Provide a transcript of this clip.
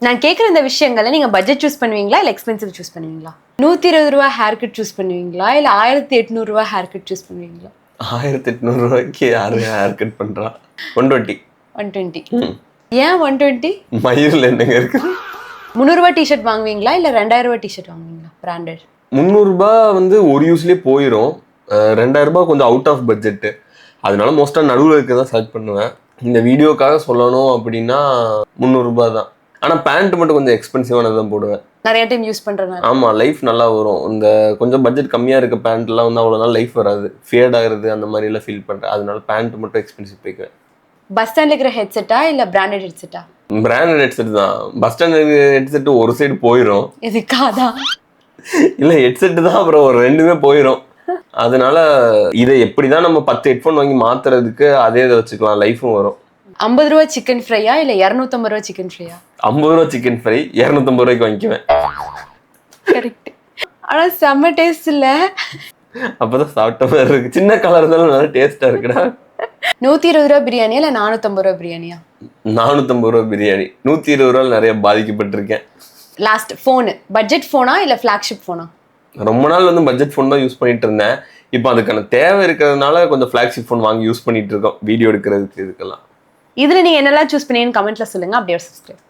நான் கேட்குற இந்த விஷயங்களை நீங்கள் பட்ஜெட் சூஸ் பண்ணுவீங்களா இல்லை எக்ஸ்பென்சிவ் சூஸ் பண்ணுவீங்களா? 120 ரூபா ஹேர் கட் சூஸ் பண்ணுவீங்களா இல்லை 1800 ரூபா ஹேர் கட் சூஸ் பண்ணுவீங்களா? 1800 ரூபாய்க்கு யாரு ஹேர் கட் பண்றா? 120. 120. ஏன் 120? மயிரில் என்னங்க இருக்கு? 300 ரூபா டிஷர்ட் வாங்குவீங்களா இல்லை 2000 ரூபா டிஷர்ட் வாங்குவீங்களா பிராண்டட்? 300 ரூபாய் வந்து ஒரு யூஸ்லேயே போயிடும். 2000 ரூபாய் கொஞ்சம் அவுட் ஆஃப் பட்ஜெட்டு, அதனால மோஸ்ட்டாக நடுவில் இருக்க தான் செலக்ட் பண்ணுவேன். இந்த வீடியோக்காக சொல்லணும் அப்படின்னா 300 ரூபாய் தான். ஆனால் பேண்ட் மட்டும் கொஞ்சம் எக்ஸ்பென்சிவானது தான் போடுவேன். நிறைய டைம் யூஸ் பண்ணுறேன். ஆமாம், லைஃப் நல்லா வரும். இந்த கொஞ்சம் பட்ஜெட் கம்மியாக இருக்க பேண்ட்லாம் வந்து அவ்வளோ நாள் லைஃப் வராது, ஃபேட் ஆகுறது அந்த மாதிரிலாம் ஃபீல் பண்ணுறேன். அதனால பேண்ட் மட்டும் எக்ஸ்பென்சிவ் போய்க்குவேன். பஸ் ஸ்டாண்டில் இருக்கிற ஹெட்செட்டா இல்லை பிராண்டட் ஹெட்செட்டா? பிராண்டட் ஹெட்செட் தான். பஸ் ஸ்டாண்ட் ஹெட்செட்டு ஒரு சைடு போயிடும். எதுக்காதான்? இல்லை, ஹெட்செட்டு தான், அப்புறம் ஒரு ரெண்டுமே போயிடும். அதனால இதை எப்படி தான் நம்ம 10 ஹெட்ஃபோன் வாங்கி மாற்றுறதுக்கு அதே இதை வச்சுக்கலாம், லைஃபும் வரும். 50 ரூபா சிக்கன் ஃப்ரையா இல்லை 250 ரூபா சிக்கன் ஃப்ரையா? 50 ரூபா சிக்கன் ஃப்ரை 250 ரூபாய்க்கு வாங்கிக்குவேன். கரெக்ட். ஆனால் செம்ம டேஸ்ட் இல்லை? அப்போதான் சாப்பிட்ட மாதிரி இருக்கு. சின்ன கலர் இருந்தாலும் நல்லா டேஸ்ட்டாக இருக்குடா. 120 ரூபா பிரியாணியா இல்லை 450 ரூபா பிரியாணியா? 450 ரூபா பிரியாணி. 120 ரூபாய் நிறைய பாதிக்கப்பட்டிருக்கேன். லாஸ்ட் ஃபோனு பட்ஜெட் ஃபோனா இல்லை ஃப்ளாக்ஷிப் ஃபோனா? ரொம்ப நாள் வந்து பட்ஜெட் ஃபோன் தான் யூஸ் பண்ணிட்டு இருந்தேன். இப்போ அதுக்கான தேவை இருக்கிறதுனால கொஞ்சம் ஃப்ளாக்ஷிப் ஃபோன் வாங்கி யூஸ் பண்ணிட்டு இருக்கோம் வீடியோ எடுக்கிறதுக்கு இதுக்கெல்லாம். இதில் நீங்கள் என்னெல்லாம் சூஸ் பண்ணீங்கன்னு கமெண்ட்ல சொல்லுங்க. அப்படியே சப்ஸ்கிரைப்.